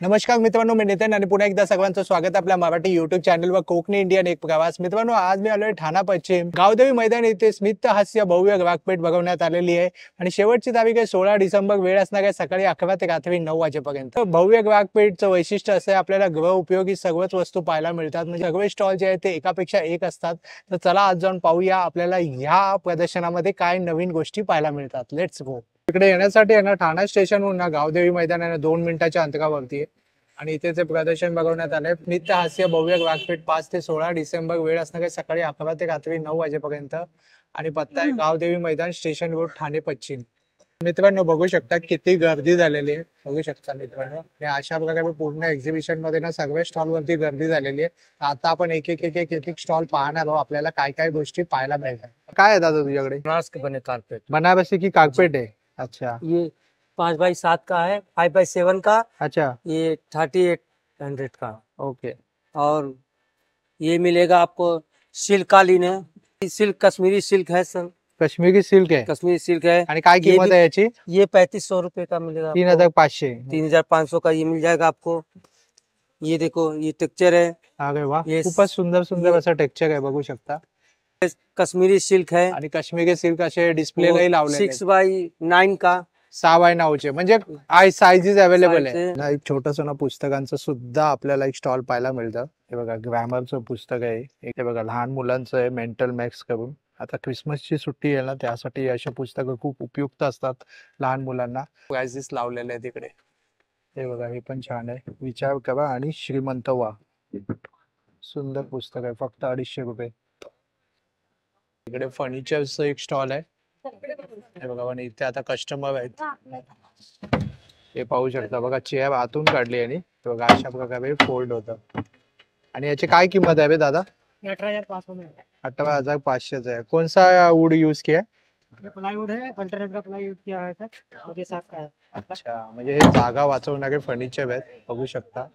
नमस्कार मित्रांनो, मी नितीन आणि पुन्हा एकदा सगळ्यांचं स्वागत आपल्या मराठी युट्यूब चॅनलवर कोकणी इंडियन एक प्रवास. मित्रांनो, आज मी आलोय ठाणा पश्चिम गावदेवी मैदान येथे स्मित हास्य भव्य ग्राहकपेठ भरवण्यात आलेली आहे आणि शेवटची तारीख आहे 16 डिसेंबर. वेळ असणार आहे सकाळी 11 ते रात्री 9 वाजेपर्यंत. भव्य ग्राहकपेठचं वैशिष्ट्य असं आहे, आपल्याला गृह उपयोगी सर्वच वस्तू पाहायला मिळतात. म्हणजे सगळे स्टॉल जे आहेत ते एकापेक्षा एक असतात. तर चला आज जाऊन पाहूया आपल्याला ह्या प्रदर्शनामध्ये काय नवीन गोष्टी पाहायला मिळतात. Let's go. इकडे येण्यासाठी आहे ना, ठाणा स्टेशनहून ना गावदेवी मैदानाने 2 मिनिटाच्या अंतरावरती आहे आणि इथे जे प्रदर्शन बघवण्यात आलंय नित्य हास्य भव्य ग्राहकपेठ 5 ते 16 डिसेंबर. वेळ असणार आहे सकाळी 11 ते रात्री 9 वाजेपर्यंत आणि पत्ता आहे गावदेवी मैदान, स्टेशन रोड, ठाणे पश्चिम. मित्रांनो, बघू शकता किती गर्दी झालेली आहे. बघू शकता मित्रांनो, आणि अशा प्रकारे पूर्ण एक्झिबिशन मध्ये ना सगळ्या स्टॉल वरती गर्दी झालेली आहे. आता आपण एक एक स्टॉल पाहणार आहोत. आपल्याला काय काय गोष्टी पाहायला मिळतात. काय आहे दादा तुझ्याकडे? बनारस के बने कारपेट। बनारसी की कारपेट है? अच्छा ये 5x7 का है, 5x7 का। अच्छा ये 3800 का। ओके. और ये मिलेगा आपको सिल्क कालीन है, सिल्क कश्मीरी सिल्क है सर, कश्मीरी सिल्क आहे कश्मीरी सिल्क है। आणि काय ये किंमत भी- आहे याची? ये 3500 रुपए का मिलेगा। 3500. 3500 का ये मिल जाएगा आपको। ये देखो, ये टेक्चर है, अरे वा, ये खूपच सुंदर सुंदर ये- असं टेक्स्चर आहे. बघू शकता. कश्मीरी सिल्क है, आणि काश्मीरी सिल्क असे डिस्प्लेलाही लावलेले 6x9 का। 6x9 चे, म्हणजे साइजेस अवेलेबल आहे Size ना. एक छोटस ना पुस्तकांचं सुद्धा आपल्याला एक स्टॉल पाहायला मिळतं. हे बघा, ग्रामरचं पुस्तक आहे. हे बघा, लहान मुलांचं आहे, मेंटल मॅक्स करून. आता क्रिसमसची सुट्टी आहे ना, त्यासाठी अशा पुस्तकं खूप उपयुक्त असतात लहान मुलांना. प्राइजेस लावलेले आहे तिकडे. हे बघा, हे पण छान आहे. विचार करा आणि श्रीमंत व्हा. सुंदर पुस्तक आहे, फक्त 250 रुपये. इकडे फर्निचरचं एक स्टॉल आहे. हे बघा, आणि इथे आता कस्टमर आहेत. हे पाहू शकता. बघा, चेअर आतून काढली आणि हे बघा अशा प्रकारे फोल्ड होतं. आणि याची काय किंमत आहे बे दादा? 18,500 में। 18,500 आहे. कोणसा वुड यूज किया? ये प्लाईवुड है, अल्टरनेट का प्लाई यूज किया है सर, और ये साफ का है। अच्छा, म्हणजे हे जागा वाचवणारे फर्निचर आहेत. बघू शकता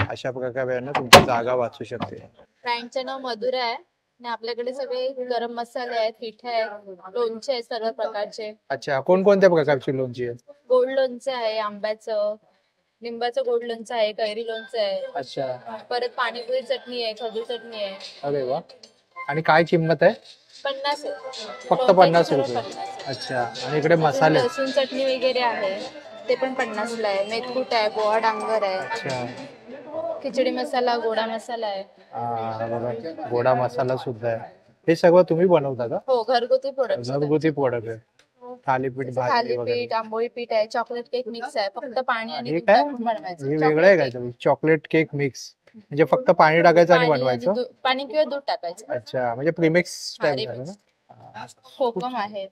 अशा प्रकारे ना तुमची जागा वाचू शकते. ब्रँडचं नाव मधुरा आहे आणि आपल्याकडे सगळे गरम मसाले आहेत, पिठे आहेत, लोणचे आहेत सर्व प्रकारचे. अच्छा, कोणकोणत्या प्रकारची लोणची आहे? गोड लोणचं आहे, आंब्याचं, लिंबाचं गोड लोणचं आहे, कैरी लोणचं आहे, अच्छा, परत पाणीपुरी चटणी आहे, खजूर चटणी आहे. अरे वा. आणि काय किंमत आहे? 50 फक्त 50 रुपये. 50. अच्छा, आणि इकडे मसाले. लसूण चटणी वगैरे आहे, ते पण 50 ला आहे. मेथकूट आहे, पोहा डांगर आहे, अच्छा, खिचडी मसाला, गोडा मसाला आहे. बघा, गोडा मसाला सुद्धा आहे. हे सगळं तुम्ही बनवता का? हो, घरगुती प्रोडक्ट. घरगुती प्रोडक्ट आहे. थालीपीठ, भाजी वगैरे. थालीपीठ, आंबोळी पीठ आहे, चॉकलेट केक मिक्स आहे, फक्त पाणी आणि हे दूध काय? टाकून बनवायचं. हे वेगळं आहे काय? चॉकलेट केक मिक्स म्हणजे फक्त पाणी टाकायचं आणि बनवायचं? पाणी किंवा दूध टाकायचं. अच्छा, म्हणजे प्रीमिक्स टाइप हा, झालं ना. कोकम आहे.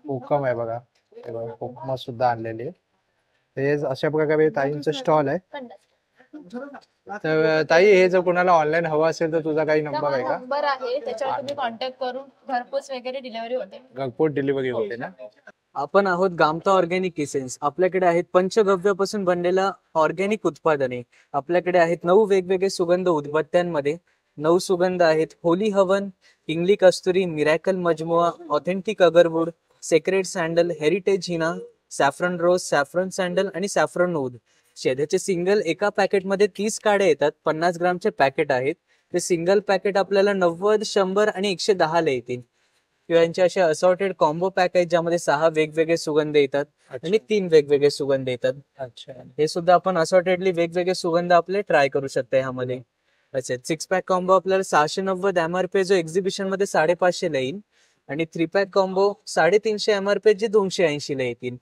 कोकम आहे बघा. हे बघा, कोकम सुद्धा आणलेली आहे. हे अशा प्रकारे ताईंचं स्टॉल आहे. 50. तर ताई, हे जर कोणाला ऑनलाईन हवं असेल तर तुझा काही नंबर आहे का? नंबर आहे, त्याच्यावर तुम्ही कॉन्टॅक्ट करून घरपोच वगैरे डिलिव्हरी होते. घरपोच डिलिव्हरी होते ना? आपण आहोत गामता ऑर्गॅनिक इसेन्स. आपल्याकडे आहेत पंचगव्यापासून बनलेला ऑर्गॅनिक उत्पादने. आपल्याकडे आहेत 9 वेगवेगळे सुगंध उदबत्त्यांमध्ये. 9 सुगंध आहेत: होली हवन, इंग्ली Kasturi, miracle Majmua, authentic agarwood, secret sandal, heritage hina, saffron rose, saffron sandal आणि सॅफ्रन ऊद. शेद्याचे सिंगल एका पॅकेटमध्ये 30 काड्या येतात. 50 ग्रामचे पॅकेट आहेत. ते सिंगल पॅकेट आपल्याला 90, 100 आणि 110 ला येतील. किंवा यांचे असे असॉर्टेड कॉम्बो पॅक आहेत ज्यामध्ये 6 वेगवेगळे सुगंध येतात आणि 3 वेगवेगळे सुगंध येतात. अच्छा, हे सुद्धा आपण असॉर्टेडली वेगवेगळे सुगंध आपले ट्राय करू शकता ह्यामध्ये. तसेच 6 पॅक कॉम्बो आपल्याला 690 MRP जो एक्झिबिशन मध्ये 550 ला येईल आणि 3 पॅक कॉम्बो 350 MRP जे 280 ला येतील.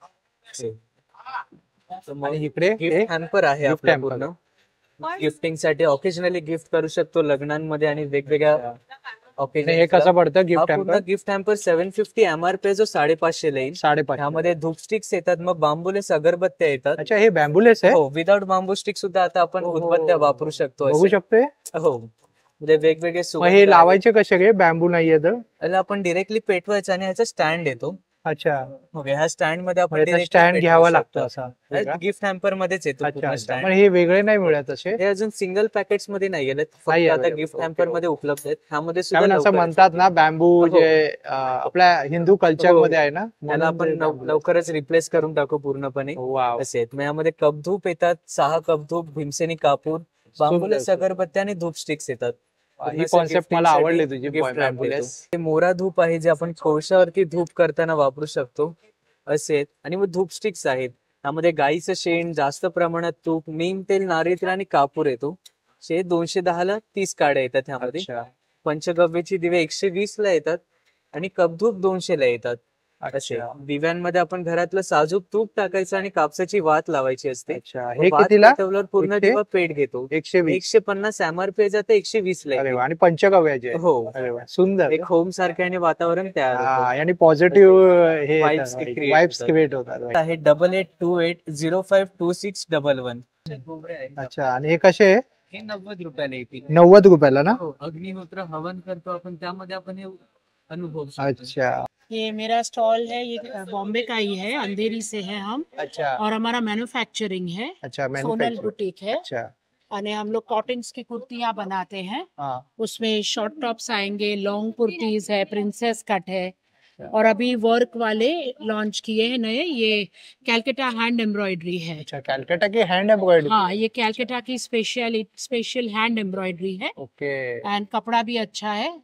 आणि इकडे गिफ्ट हॅम्पर आहे gift आपल्या hamper. पूर्ण गिफ्टिंग साठी. ऑकेजनली गिफ्ट करू शकतो लग्नांमध्ये आणि वेगवेगळ्या आणि हे कसं पडतं gift hamper? Gift hamper 750 MRP जो 550 ला येईल. 550. ह्यामध्ये धूप स्टिक्स येतात, मग बांबूलेस अगरबत्त्या येतात. अच्छा, हे बॅम्बुलेस आहे? हो, विदाउट बांबू स्टिक सुद्धा आता आपण हो, हो. उदबत्त्या वापरू शकतो. बघू शकतोय. हो, म्हणजे वेगवेगळे मग सुगंध हे आहेत. लावायचे कसे गे? बॅम्बू नाहीये तर? याला आपण डिरेक्टली पेटवायचं आणि ह्याचा स्टँड येतो. अच्छा, ओके, ह्या स्टँड मध्ये आपण म्हणजे directly स्टँड पेटवू घ्यावा शकतो. लागतो असा वेगळा? गिफ्ट हॅम्पर मध्येच येतो अच्छा पूर्ण अच्छा, stand. पण हे वेगळे नाही मिळत असे? हे अजून सिंगल पॅकेट्स मध्ये नाही गेलेत, नाही फक्त आता available. गिफ्ट Okay, हॅम्पर मध्ये उपलब्ध आहेत. ह्यामध्ये सुद्धा कारण असं लवकरच म्हणतात येतील. ना बॅम्बू हो. जे आपल्या हिंदू कल्चर हो. मध्ये आहे ना, त्याला आपण लवकरच रिप्लेस करून टाकू पूर्णपणे. वाव, असे आहेत. मग यामध्ये कपधूप येतात, 6 कपधूप, भीमसेनी कापूर, बांबुलेस सुंदर. अगरबत्ती आणि धूप स्टिक्स येतात. ही कॉन्सेप्ट मला आवडली तुझी बॅम्बूलेस. मोरा धूप आहे जे आपण कोळशावरती धूप करताना वापरू शकतो असे आहेत. आणि मग धूप स्टिक्स आहेत, त्यामध्ये गाईचं शेण, जास्त प्रमाणात तूप, नीम तेल, नारळी तेल आणि कापूर येतो. 210 ला 30 काड्या येतात ह्यामध्ये. अच्छा पंचगव्याची दिवे 120 ला येतात आणि कपधूप 200 ला येतात. असे अच्छा दिव्यांमध्ये आपण घरातलं साजूक तूप टाकायचं आणि कापसाची वात लावायची असते. अच्छा, हे वात कितीला? पेटवल्यावर पूर्ण 100? दिवा पेट घेतो. 120. 150 एमआरपी जाते, 120 ला अरे येते. वा, आणि पंचगव्याचे आहे. हो, अरे वा, सुंदर. एक होम सारखे आणि वातावरण तयार होतं. आणि पॉझिटिव्ह हे Vibes create वाइब्स होतात. क्रिएट होतात. आहे 8828052611. अच्छा, आणि हे कसे आहे? हे 90 रुपयाला येतील. 90 रुपयाला ना? हो, अग्निहोत्र हवन करतो आपण, त्यामध्ये आपण हे अनुभव शकतो. अच्छा ये मेरा स्टॉल है, ये बॉम्बे का ही है, अंधेरी से है हम, अच्छा और हमारा मैन्युफैक्चरिंग है, अच्छा, सोनल मैन्युफैक्चर. बुटीक है, अच्छा और हम लोग कॉटन्स की कुर्तियां बनाते हैं। हाँ उसमें शॉर्ट टॉप्स आएंगे, लॉन्ग कुर्तीज है, प्रिंसेस कट है, और अभी वर्क वाले लॉन्च किए हैं नए, ये कैलकाटा हैंड एम्ब्रॉयडरी है। अच्छा, कलकत्ता की हैंड एम्ब्रॉयडरी. हाँ, ये कैलकाटा की स्पेशल हैंड एम्ब्रॉयडरी है, ओके, एंड कपड़ा भी अच्छा है,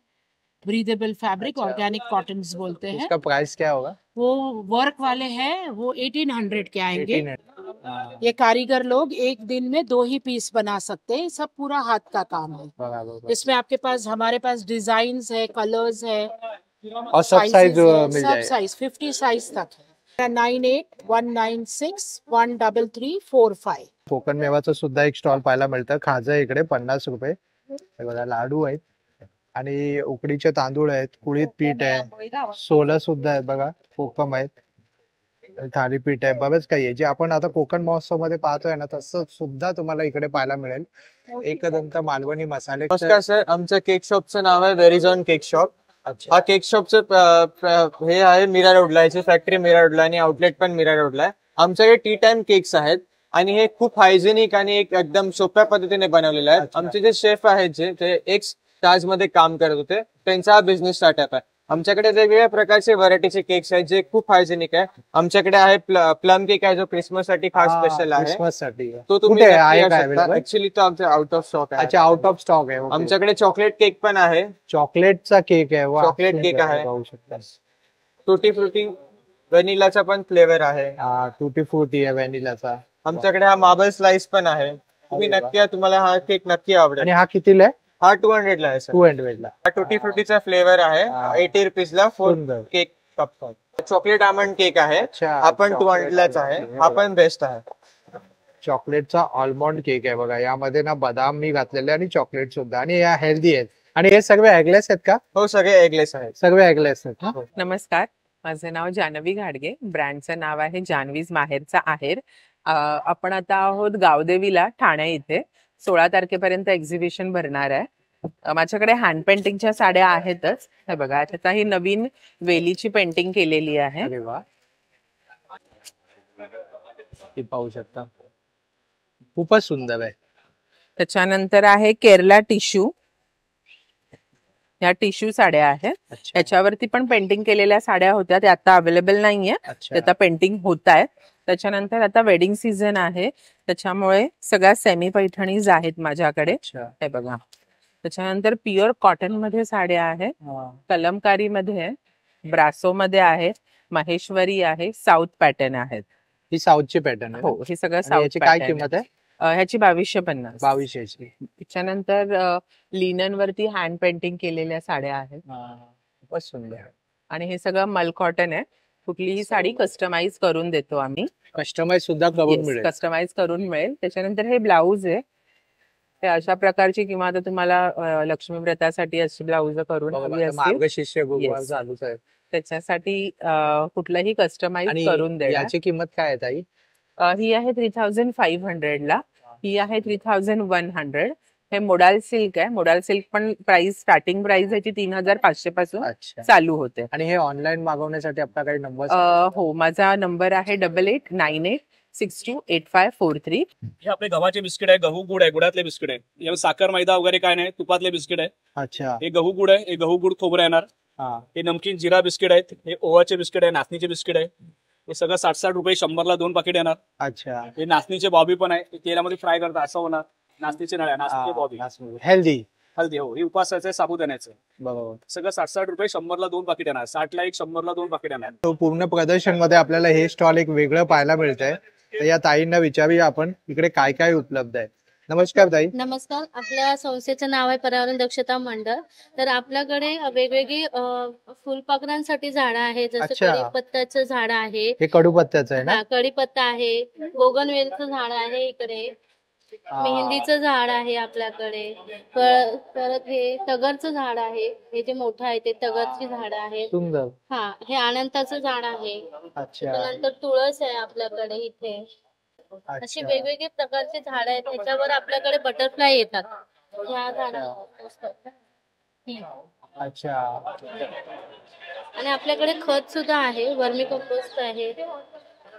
ब्रीदेबल फैब्रिक, अच्छा। ऑर्गेनिक कॉटन्स बोलते हैं। इसका प्राइस क्या होगा? वो वर्क वाले हैं, वो 1800 के आएंगे। 1800. ये कारीगर लोग एक दिन में 2 ही पीस बना सकते हैं, सब पूरा हाथ का काम है। बराबर. इसमें आपके पास, हमारे पास डिजाइन्स है, कलर्स है, और सब sizes साइज है, मिल सब जाएगा. साइज 50 साइज तक है। 9819613345। कोकण मेवाचं सुद्धा एक स्टॉल पाहायला मिळतं. खाजा इकडे 50 रुपये. हे बघा, लाडू आहेत आणि उकडीचे तांदूळ आहेत, कुळीत पीठ आहे, सोलं सुद्धा आहेत बघा, कोकम आहेत, थालीपीठ आहे, बरंच काही आहे जे आपण आता कोकण महोत्सव मध्ये पाहतोय ना, तसं सुद्धा तुम्हाला इकडे पाहायला मिळेल. एकदंत मालवणी मसाले. नमस्कार सर, आमच्या केक शॉपचं नाव आहे व्हेरिझॉन केक शॉप. अच्छा हा केक शॉपचं हे आहे मीरा रोडला, याची फॅक्टरी मीरा रोडला आणि आउटलेट पण मीरा रोडला आहे. आमच्याकडे टी टाइम केक्स आहेत आणि हे खूप हायजेनिक आणि एकदम सोप्या पद्धतीने बनवलेले आहेत. अच्छा. आमचे जे शेफ आहेत ते एक्स ताज मध्ये काम करत होते, त्यांचा हा बिझनेस स्टार्टअप आहे. आमच्याकडे वेगवेगळ्या प्रकारचे व्हरायटीचे केक्स आहेत जे खूप हायजेनिक आहे. आमच्याकडे आहे प्लम केक आहे जो क्रिसमस साठी खास स्पेशल आहे. क्रिसमस साठी तो तुम्ही कुठे आहे काय available? ऍक्च्युली तो आमचा आउट ऑफ स्टॉक आहे. अच्छा, आउट ऑफ स्टॉक आहे. ओके. आमच्याकडे चॉकलेट केक पण आहे, चॉकलेटचा केक आहे. वा, चॉकलेट सुंदर केक आहे. पाहू शकता. टुटी फ्रुटी व्हॅनिलाचा पण फ्लेवर आहे. टुटी फ्रुटी आहे व्हॅनिलाचा. आमच्याकडे हा मार्बल स्लाइस पण आहे. तुम्ही अरे वा. नक्की तुम्हाला हा केक नक्की आवडेल. आणि हा कितीला आहे? हा 200 ला आहे सर. 200 ला. हा टुटी फ्रुटीचा फ्लेवर आहे. हा. 80 रुपीज ला 4 सुंदर. Cake cup. Chocolate almond cake आहे. अच्छा, हा पण 200 लाच आहे. हा पण बेस्ट आहे. चॉकलेटचा आल्मंड केक आहे बघा, यामध्ये ना बदाम मी घातलेले आणि चॉकलेट सुद्धा, आणि या हेल्दी आहेत. आणि हे सगळे एगलेस आहेत का? हो, सगळे एगलेस आहेत. सगळे एगलेस आहेत ना? नमस्कार, माझं नाव जानवी घाडगे. ब्रँडचं नाव आहे जानवीज माहेरचा आहेर. आपण आता आहोत गावदेवीला, ठाणे इथे. 16 तारखेपर्यंत एक्झिबिशन भरणार आहे. माझ्याकडे हँड पेंटिंगच्या साड्या आहेतच. हे बघा, त्याचा ही नवीन वेलीची पेंटिंग केलेली आहे. अरे वा, हे पाहू शकता, खूपच सुंदर आहे. त्याच्यानंतर आहे केरला टिश्यू. या टिश्यू साड्या आहेत. अच्छा याच्यावरती पण पेंटिंग केलेल्या साड्या होत्या, त्या आता अवेलेबल नाहीये. अच्छा. ते आता पेंटिंग होत आहेत. त्याच्यानंतर आता वेडिंग सीझन आहे, त्याच्यामुळे सगळ्या सेमी पैठणीज आहेत माझ्याकडे. अच्छा. हे बघा. त्याच्यानंतर प्युअर कॉटन मध्ये साड्या आहेत, कलमकारी मध्ये आहे, ब्रासो मध्ये आहेत, महेश्वरी आहे, साऊथ पॅटर्न आहेत. ही साऊथची पॅटर्न आहे ना? हो, हे सगळं आणि साऊथ याची काय पॅटर्न किंमत आहे? ह्याची 2250. 2200ची. त्याच्यानंतर लिनन वरती हँड पेंटिंग केलेल्या साड्या आहेत. खूपच सुंदर. आणि हे सगळं मल कॉटन आहे. कुठलीही साडी कस्टमाइज करून देतो आम्ही. कस्टमाइज सुद्धा करून मिळेल. कस्टमाइज करून मिळेल. त्याच्यानंतर हे ब्लाऊज आहे, हे अशा प्रकारची, किंवा आता तुम्हाला लक्ष्मी व्रतासाठी अशी ब्लाऊज करून हवी असतील, मार्गशीर्ष गुरुवार Yes. चालूच आहे. त्याच्यासाठी कुठलंही कस्टमाइज आणि करून देणार. याची किंमत काय आहे ताई? ही आहे 3500 ला, ही आहे 3100. हे मोडाल सिल्क आहे. मोडाल सिल्क पण प्राइस स्टार्टिंग प्राइस ह्याची 3,500 पासून अच्छा. चालू होते. आणि हे ऑनलाईन मागवण्यासाठी आपला काही नंबर? हो, माझा नंबर आहे 8898628543. हे आपले गव्हाचे बिस्किट आहे, गहू गुड आहे, गुडातले बिस्किट आहे. यावर साखर मैदा वगैरे काय नाही, तुपातले बिस्किट आहे. अच्छा. हे गहू गुड आहे, हे गहू गुड खोबरं येणार. हे नमकीन जिरा बिस्किट आहेत, हे ओवाचे बिस्किट आहे, नाचणीचे बिस्किट आहे. हे सगळं 60-60 रुपये 100ला 2 पाकिट येणार. अच्छा. हे नाचणीचे बॉबी पण आहे, तेलामध्ये फ्राय करतात असं होणार. नाचणीचे नळ्या, नाचणीचे बॉबी हेल्दी. हल्दी. हो, हे उपासाचं साबुदाण्याचं. बरोबर. सगळं 60-60 रुपये 100ला 2 पाकिट येणार. 60ला 1, 100ला 2 पाकिट येणार. तो पूर्ण प्रदर्शन मध्ये आपल्याला हे स्टॉल एक वेगळं पाहायला मिळतंय. तर या ताईंना विचारूया आपण इकडे काय काय उपलब्ध आहे. नमस्कार ताई. नमस्कार. आपल्या संस्थेचं नाव आहे पर्यावरण दक्षता मंडळ. तर आपल्याकडे वेगवेगळी फुलपाखरांसाठी झाडं आहेत. जसं अच्छा. कढीपत्त्याचं झाड आहे, हे कडूपत्त्याचं आहे ना? कढीपत्ता आहे, बोगनवेलचं झाड आहे इकडे, मेहंदीचं झाड आहे आपल्याकडे, परत हे तगरचं झाड आहे. हे जे मोठं आहे ते तगरची झाड आहे. सुंदर. हा, हे अनंताचं झाड आहे. अच्छा. त्यानंतर तुळस आहे आपल्याकडे इथे. अशी अच्छा. वेगवेगळी प्रकारची झाड आहेत. त्याच्यावर आपल्याकडे बटरफ्लाय येतात. ह्या झाडावर. अच्छा. आणि आपल्याकडे खत सुद्धा आहे, वर्मी कंपोस्ट आहे.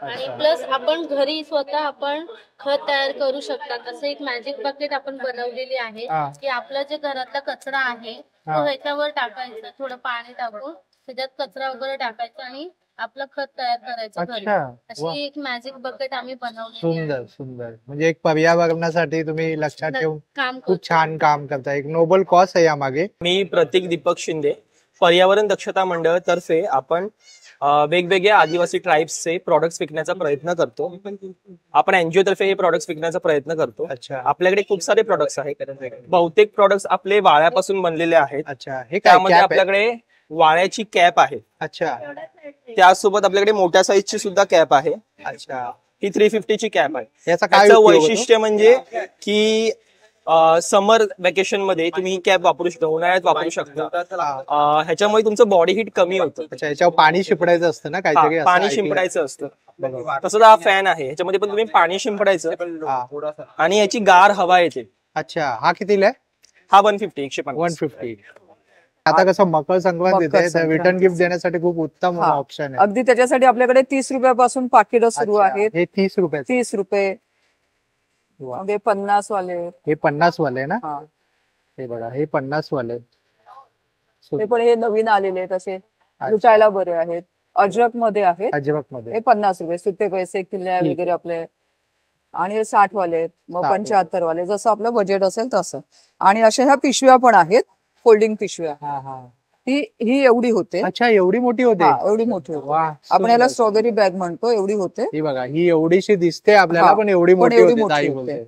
आणि प्लस आपण घरी स्वतः आपण खत तयार करू शकतात. असं एक मॅजिक बकेट आपण बनवलेली आहे की आपला जे घरातला कचरा आहे तो ह्याच्यावर टाकायचा, थोडं पाणी टाकून त्याच्यात कचरा वगैरे टाकायचा आणि आपलं खत तयार करायचं घरी. अशी एक मॅजिक बकेट आम्ही बनवली. सुंदर सुंदर. म्हणजे एक पर्यावरणासाठी तुम्ही लक्षात ठेवून काम खूप छान काम करता. एक नोबल कॉज आहे यामागे. मी प्रतीक दीपक शिंदे. पर्यावरण दक्षता मंडळ तर्फे आपण वेगवेगळ्या आदिवासी ट्राईब्सचे प्रोडक्ट्स विकण्याचा प्रयत्न करतो. आपण एनजीओ तर्फे हे प्रोडक्ट्स विकण्याचा प्रयत्न करतो. अच्छा. आपल्याकडे खूप सारे प्रोडक्ट्स आहेत. बहुतेक प्रोडक्ट्स आपले वाळ्यापासून बनलेले आहेत. अच्छा. हे त्यामध्ये काय आपल्याकडे वाळ्याची कॅप आहे. अच्छा. त्यासोबत आपल्याकडे मोठ्या साईजची सुद्धा कॅप आहे. अच्छा. ही 350 ची कॅप आहे. याचा काय त्याचं उपयोग होतो? वैशिष्ट्य म्हणजे की समर वेकेशन मध्ये तुम्ही ही कॅप वापरू शकता, उन्हाळ्यात वापरू शकता. ह्याच्यामुळे तुमचं बॉडी हीट कमी होतं. अच्छा. याच्यावर पाणी शिंपडायचं असतं ना काहीतरी? असं पाणी ऐकलंय. शिंपडायचं असतं. तसंच हा फॅन आहे, ह्याच्यामध्ये पण तुम्ही पाणी शिंपडायचं आणि याची गार हवा येते. अच्छा. हा कितीला आहे? हा 150. 150. आता कसं मकर संक्रांत आहे, रिटर्न गिफ्ट देण्यासाठी खूप उत्तम ऑप्शन आहे. अगदी त्याच्यासाठी आपल्याकडे 30 रुपयापासून पाकिटं सुरू आहेत. हे 30 रुपये. 30 रुपये. 50 वाले. हे 50 वाले ना? हे बघा, हे 50 वाले. ते पण हे नवीन आलेले आहेत, असे रुचायला बरे आहेत. अजरक मध्ये आहेत. अजरक मध्ये हे 50 रुपये. सुट्टे पैसे, किल्ल्या वगैरे आपले. आणि हे 60 वाले आहेत, मग 75 वाले, जसं आपलं बजेट असेल तसं. आणि अशा ह्या पिशव्या पण आहेत, फोल्डिंग पिशव्या. ही एवढी होते. अच्छा. एवढी मोठी होते? एवढी मोठी होते. आपण याला स्ट्रॉबेरी बॅग म्हणतो. एवढी होते. ही बघा, ही एवढीशी दिसते आपल्याला, पण एवढी मोठी होते.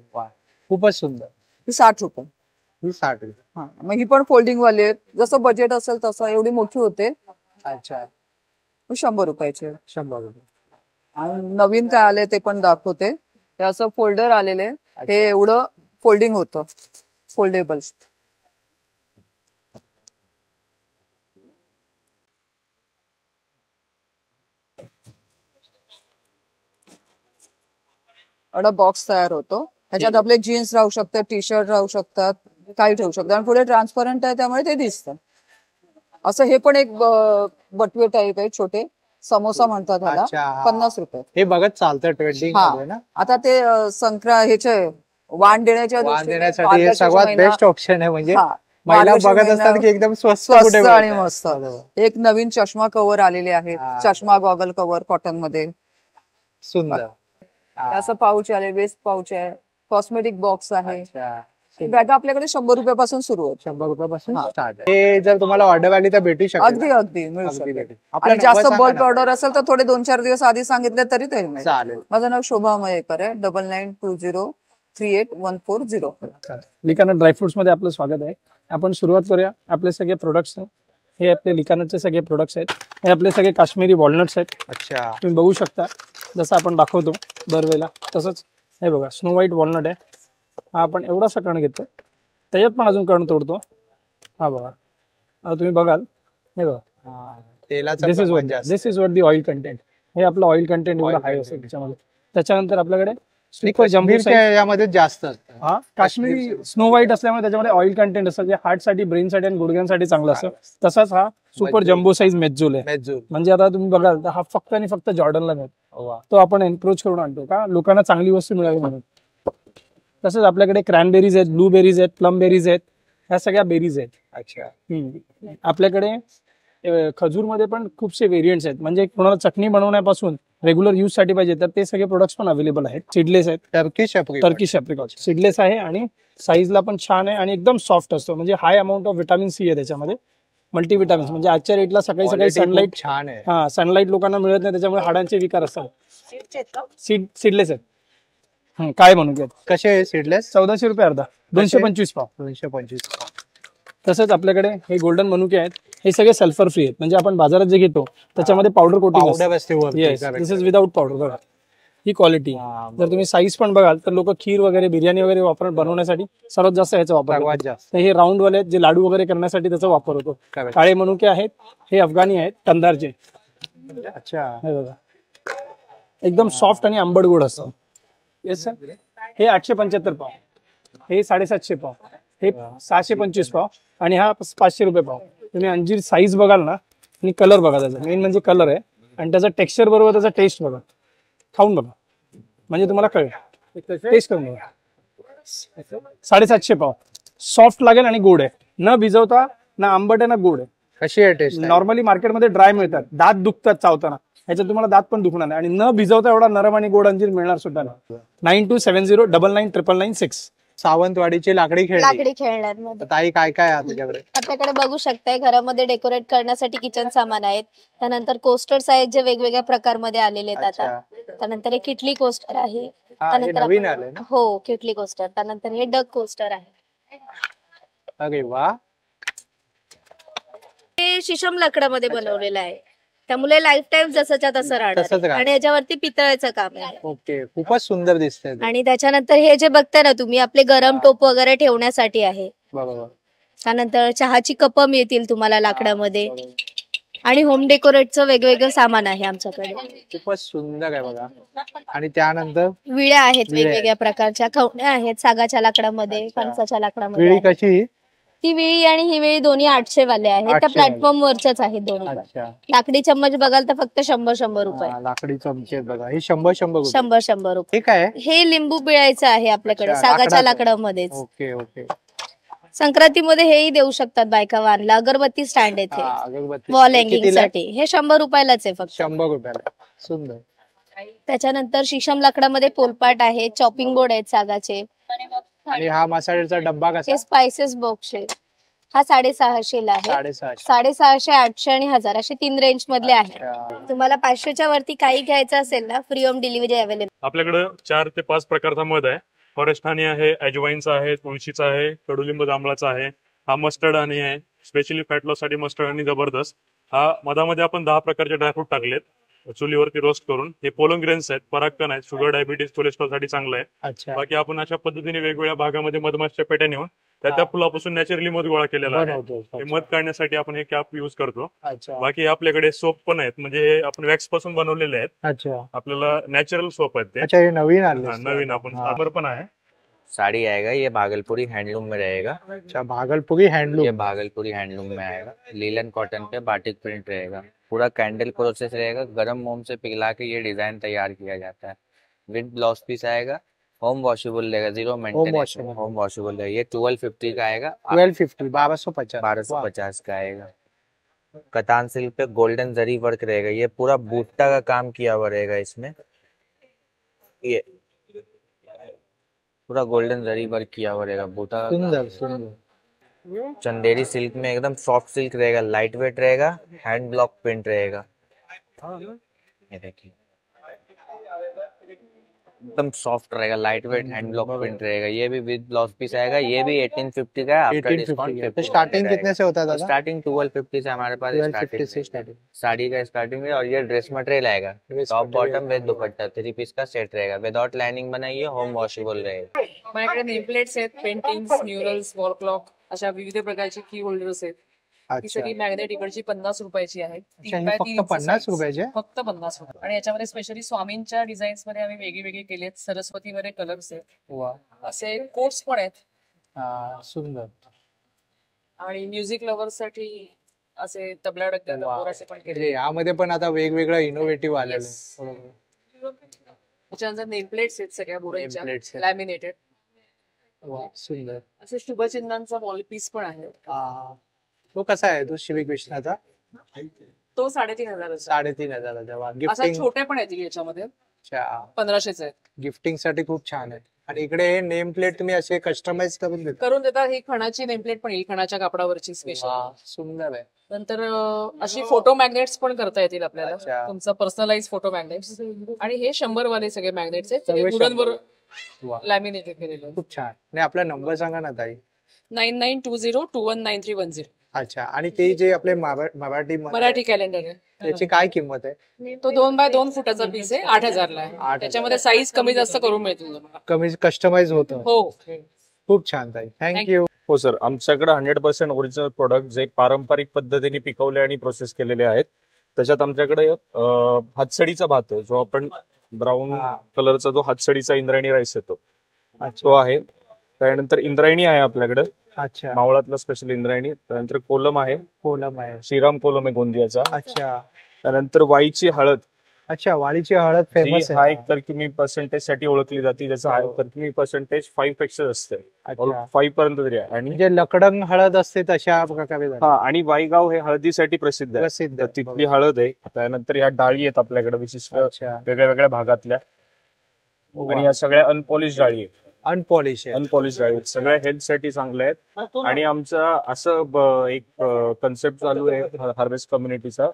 खूपच सुंदर. ही 60 रुपये. ही 60 रुपये. मग ही पण फोल्डिंग वाली आहेत, जसं बजेट असेल तसं. एवढी मोठी होते. अच्छा. 100 रुपयाचे. 100 रुपये. आणि नवीन काय आले ते पण दाखवते. हे असं फोल्डर आलेले. हे एवढं फोल्डिंग होतं, फोल्डेबल. एवढा बॉक्स तयार होतो. ह्याच्यात आपले जीन्स राहू शकतात, टी शर्ट राहू शकतात, काही ठेवू शकतात. आणि पुढे ट्रान्सपरंट आहे त्यामुळे ते दिसतं. असं हे पण एक बटवे टाईप आहे, छोटे समोसा म्हणतात त्याला. 50 रुपये. हे बघत चालतं ट्रेंडिंग मध्ये ना. आता ते ह्याचे वाण देण्यासाठी हे सर्वात बेस्ट ऑप्शन आहे. म्हणजे महिला बघत असतात की एकदम स्वस्त आणि मस्त. एक नवीन चष्मा कव्हर आलेले आहेत, चष्मा गॉगल कव्हर कॉटन मध्ये. सुंदर. असं पाऊच आहे, वेस्ट पाऊच आहे, कॉस्मेटिक बॉक्स आहे. बॅग आपल्याकडे 100 रुपयापासून सुरू होत. 100 रुपयापासून स्टार्ट आहे. हे जर तुम्हाला ऑर्डर आली तर भेटू शकते? अगदी अगदी मिळू शकते. आणि जास्त बल्क ऑर्डर असेल तर थोडे 2-4 दिवस आधी सांगितले तरी ते चालेल. माझं नाव शोभा मयेकर आहे. 9920381440. लिकानट ड्रायफ्रुट्स मध्ये आपलं स्वागत आहे. आपण सुरुवात करूया. आपले सगळे प्रोडक्ट्स हे आपले लिकानटचे सगळे प्रोडक्ट्स आहेत. हे आपले सगळे काश्मीरी वॉलनट्स आहेत. अच्छा. तुम्ही बघू शकता, जसं आपण दाखवतो दरवेळेला तसंच. हे बघा, स्नो व्हाईट वॉलनट आहे. हा आपण एवढासा कण घेतो, त्याच्यात पण अजून कण तोडतो. हा बघा, आता तुम्ही बघाल. हे बघा, this is what the oil content. हे आपलं ऑइल कंटेंट एवढं हाय असेल त्याच्यामध्ये. त्याच्यानंतर आपल्याकडे यामध्ये जास्त असतं. हा काश्मीरी स्नो व्हाईट असल्यामुळे त्याच्यामध्ये ऑइल कंटेंट असतं जे हार्ट साठी, ब्रेन साठी आणि गुडघ्यांसाठी चांगलं असतं. तसाच हा सुपर जम्बो साईज मेज्जूल आहे. मेज्जूल. म्हणजे आता तुम्ही बघाल तर हा फक्त आणि फक्त जॉर्डनला मिळतो. तो आपण एनक्रोच करून आणतो का लोकांना चांगली वस्तू मिळावी म्हणून. तसंच आपल्याकडे क्रॅनबेरीज आहेत, ब्लूबेरीज आहेत, प्लमबेरीज आहेत, ह्या सगळ्या बेरीज आहेत. अच्छा. आपल्याकडे खजूरमध्ये पण खूपसे व्हेरियंट्स आहेत. म्हणजे कोणाला चटणी बनवण्यापासून रेग्युलर यूज साठी पाहिजे तर ते सगळे प्रोडक्ट्स पण अवेलेबल आहेत. सीडलेस आहेत, टर्किश ॲप्रिकॉट सीडलेस आहे आणि साईजला पण छान आहे आणि एकदम सॉफ्ट असतो. म्हणजे high amount of vitamin C आहे त्याच्यामध्ये, मल्टीव्हिटॅमिन्स. म्हणजे आजच्या रेटला सकाळी सकाळी सनलाईट छान आहे. हा सनलाईट लोकांना मिळत नाही त्याच्यामुळे हाडांचे विकार असतात. सीडलेस आहेत. काय म्हणू घ्या कसे आहे सीडलेस? 1400 रुपये अर्धा, 225 पाव. 225. तसंच आपल्याकडे हे गोल्डन मनुके आहेत. हे सगळे सल्फर फ्री आहेत. म्हणजे आपण बाजारात जे घेतो त्याच्यामध्ये powder coating this is without powder. बघा ही क्वालिटी. जर तुम्ही साईज पण बघाल तर लोक खीर वगैरे, बिर्याणी वगैरे बनवण्यासाठी सर्वात जास्त ह्याचा वापर करतात. हे राऊंड वाले जे लाडू वगैरे करण्यासाठी त्याचा वापर होतो. काळे मनुके आहेत, हे अफगाणी आहेत, कंदारचे. अच्छा. हे बघा एकदम सॉफ्ट आणि आंबट गोड असतं. Yes sir. हे 875 पाव, हे 750 पाव, हे 625 पाव आणि हा 500 रुपये पाव. तुम्ही अंजीर साईज बघाल ना आणि कलर बघा. त्याचा मेन म्हणजे कलर आहे आणि त्याचा टेक्स्चर बरोबर त्याचा टेस्ट बघा, खाऊन बघा म्हणजे तुम्हाला कळेल. टेस्ट करून बघा. 750 पाव. सॉफ्ट लागेल आणि गोड आहे, न भिजवता, ना आंबट आहे ना गोड आहे. कशी आहे टेस्ट? नॉर्मली मार्केटमध्ये ड्राय मिळतात, दात दुखतात चावताना. ह्याच्यात तुम्हाला दात पण दुखणार नाही आणि न भिजवता एवढा नरम आणि गोड अंजीर मिळणार सुद्धा नाही. 9270999996. सावंतवाडीची लाकडी लाकडी खेळण्यांमध्ये ताई काय काय आहे तुझ्याकडे? आपल्याकडे बघू शकताय घरामध्ये डेकोरेट करण्यासाठी किचन सामान आहेत. त्यानंतर कोस्टर्स आहेत जे वेगवेगळ्या प्रकारमध्ये आलेले आहेत आता. त्यानंतर हे किटली कोस्टर आहे. नवीन आले ना? हो किटली कोस्टर. त्यानंतर हे डग कोस्टर आहे. अरे वा. हे शिशम लाकडामध्ये बनवलेलं आहे, त्यामुळे लाईफ टाईम जसंच्या तसं राहणार आणि याच्यावरती पितळेचं काम आहे. ओके. खूपच सुंदर दिसतंय. आणि त्याच्यानंतर हे जे बघताय ना तुम्ही आपले गरम टोप वगैरे ठेवण्यासाठी आहे. बरोबर. त्यानंतर चहाची कप मिळतील तुम्हाला लाकडामध्ये आणि होम डेकोरेटचं वेगवेगळं सामान आहे आमच्याकडे. खूपच सुंदर आहे बघा. आणि त्यानंतर विळ्या आहेत वेगवेगळ्या प्रकारच्या, खवण्या आहेत सागाच्या लाकडामध्ये, फणसाच्या लाकडामध्ये. विळी कशी? ती विळी आणि ही विळी दोन्ही 800 वाले आहेत. त्या प्लॅटफॉर्म वरच्याच आहेत दोन्ही. लाकडी चम्मच बघाल तर फक्त 100 रुपये. लाकडी चमचे बघा, हे 100 रुपये. ठीक आहे. हे लिंबू पिळायचं आहे आपल्याकडे सागाच्या लाकडामध्येच. Okay okay. संक्रांतीमध्ये हेही देऊ शकतात बायका वानला. अगरबत्ती स्टँड येथे वॉल हँगिंग साठी. हे 100 रुपयालाच आहे फक्त. 100 रुपयाला. सुंदर. त्याच्यानंतर शिशम लाकडामध्ये पोलपाट आहे, चॉपिंग बोर्ड आहेत सागाचे. आणि हा मसाल्याचा डब्बा कसा? हे स्पायसेस बॉक्स आहे. हा 650 ला आहे. 650, 800 आणि 1000 असे 3 रेंज मधले आहेत. तुम्हाला 500च्या वरती काही घ्यायचं असेल ना फ्री होम डिलिव्हरी अवेलेबल. आपल्याकडे 4 ते 5 प्रकारचा मध आहे. फॉरेस्ट हनी आहे, अजवाईनचा आहे, तुळशीचा आहे, कडुलिंब जांभळाचा आहे. हा मस्टर्ड हनी आहे, स्पेशली फॅट लॉस साठी मस्टर्ड हनी जबरदस्त. हा मधामध्ये आपण 10 प्रकारचे ड्रायफ्रूट टाकलेत चुलीवरती रोस्ट करून. हे पोलन ग्रेन्स आहेत, परागकण आहेत, शुगर, डायबिटीज, कोलेस्ट्रॉल साठी चांगलं आहे. बाकी आपण अशा पद्धतीने वेगवेगळ्या भागामध्ये मधमाशीच्या पेट्या नेऊन त्या फुलापासून नॅचरली मध गोळा केलेला आहे. हे मध काढण्यासाठी आपण हे कॅप युज करतो. बाकी आपल्याकडे सोप पण आहेत, म्हणजे हे आपण वॅक्स पासून बनवलेले आहेत. आपल्याला नॅचरल सोप आहेत ते. नवीन आले. नवीन आपण साबर पण आहे. साड़ी आएगा, ये भागलपुरी हैंडलूम में रहेगा। अच्छा, भागलपुरी हैंडलूम। ये भागलपुरी हैंडलूम में आएगा। लीलन कॉटन पे बाटिक प्रिंट रहेगा। पूरा कैंडल प्रोसेस रहेगा। गर्म मोम से पिघला के ये डिजाइन तैयार किया जाता है। विद ब्लाउज पीस आएगा। होम वॉशेबल रहेगा, 0 मेंटेनेंस। होम वॉशेबल रहेगा। ये 1250 का आएगा। 1250 1250 1250 का आएगा। कतान सिल्क पे गोल्डन जरी वर्क रहेगा। ये पूरा बूटा का काम किया हुआ रहेगा इसमें। ये पूरा गोल्डन जरी वर्क किया हुआ रहेगा बूटा। सुंदर सुंदर। चंदेरी सिल्क में एकदम सॉफ्ट सिल्क रहेगा, लाइट वेट रहेगा, हैंड ब्लॉक प्रिंट रहेगा। ये देखिए एकदम सॉफ्ट रहेगा, light weight hand block print रहेगा। ये भी विद ब्लाउज पीस आएगा। ये भी 1850 का है। आफ्टर डिस्काउंट तो स्टार्टिंग कितने से होता है? स्टार्टिंग 1250 से हमारे पास स्टार्टिंग साड़ी का स्टार्टिंग है। और ये ड्रेस मटेरियल आएगा, टॉप बॉटम विद दुपट्टा, 3 पीस का सेट रहेगा। विदाउट लाइनिंग बनाइए, होम वॉशेबल रहेगा। माझ्याकडे नेमप्लेट्स आहेत, पेंटिंग्स, म्युरल्स, वॉल क्लॉक अशा विविध प्रकारचे की होल्डर्स आहेत। ही सगळी मॅग्नेट इकडची 50 रुपयाची आहे. अच्छा, हे फक्त 50 रुपयाचे आहे? फक्त 50 रुपये. आणि याच्यामध्ये स्पेशली स्वामींच्या डिझाईन्स मध्ये आम्ही वेगळे केलेत. सरस्वती मध्ये कलर्स आहेत. वा, असे कोट्स पण आहेत. सुंदर. आणि म्युझिक लव्हर्स साठी असे तबला डग्गा असे पण केले. म्हणजे यामध्ये पण आता वेगवेगळं इनोव्हेटिव्ह आलेलं आहे. त्याच्यानंतर नेम प्लेट्स आहेत सगळ्या बोरांच्या Nameplates आहेत. लॅमिनेटेड. वा, सुंदर. असे शुभचिन्हांचा वॉल पीस पण आहे. तो कसा आहे तो शिविक विष्णाचा? तो 3,500. 3,500. वा, असा गिफ्टिंग. छोटे पण आहेत याच्यामध्ये. 1500 आहेत. गिफ्टिंग साठी खूप छान आहे. आणि इकडे हे नेम प्लेट तुम्ही असे कस्टमाइज करून देतात. ही खणाची नेमप्लेट पण येईल, खणाच्या कापडावरची स्पेशल. सुंदर आहे. नंतर अशी फोटो मॅग्नेट्स पण करता येतील आपल्याला, तुमचा पर्सनलाइज फोटो मॅग्नेट्स. आणि हे 100 वाले सगळे मॅग्नेट्स आहेत, सगळे वुडनवर 100. लॅमिनेटेड केलेले. खूप छान. आणि आपला नंबर सांगा ना ताई. 9920219310. अच्छा. आणि ते जे आपले मराठी कॅलेंडर आहे, त्याची काय किंमत आहे? तो 2 बाय 2 फुटाचा पीस आहे. 8,000 ला आहे. त्याच्यामध्ये साईज कमी जास्त करून मिळतील तुम्हाला. कमी कस्टमाइज होतं. हो, खूप छान ताई, थँक्यू. हो सर, आमच्याकडे 100% ओरिजिनल प्रोडक्ट जे पारंपरिक पद्धतीने पिकवले आणि प्रोसेस केलेले आहेत. त्याच्यात आमच्याकडे हातसडीचा भात आहे, जो आपण ब्राऊन कलरचा जो हातसडीचा इंद्रायणी राईस येतो तो आहे. त्यानंतर इंद्रायणी आहे आपल्याकडे. अच्छा. मावळातला स्पेशल इंद्रायणी. त्यानंतर कोलम आहे. श्रीराम कोलम आहे गोंदियाचा. अच्छा. त्यानंतर वाईची हळद. अच्छा, वाळीची हळद फेमस आहे. हाय तरकिमी पर्सेंटेज साठी ओळखली जाते. ज्याचं हाय तरकिमी पर्सेंटेज 5 पेक्षा असते. 5 पर्यंत तरी आहे. आणि म्हणजे लकडंग हळद असते तशा प्रकारे. आणि वाईगाव हे हळदीसाठी प्रसिद्ध आहे. तिथली हळद आहे. त्यानंतर ह्या डाळी आहेत आपल्याकडे विशिष्ट वेगळ्या वेगळ्या भागातल्या. आणि या सगळ्या अनपॉलिश डाळी आहेत. अनपॉलिश डाळी आहेत. सगळ्या हेल्थ साठी चांगल्या आहेत. आणि आमचं असं एक कन्सेप्ट चालू आहे हार्वेस्ट कम्युनिटीचा,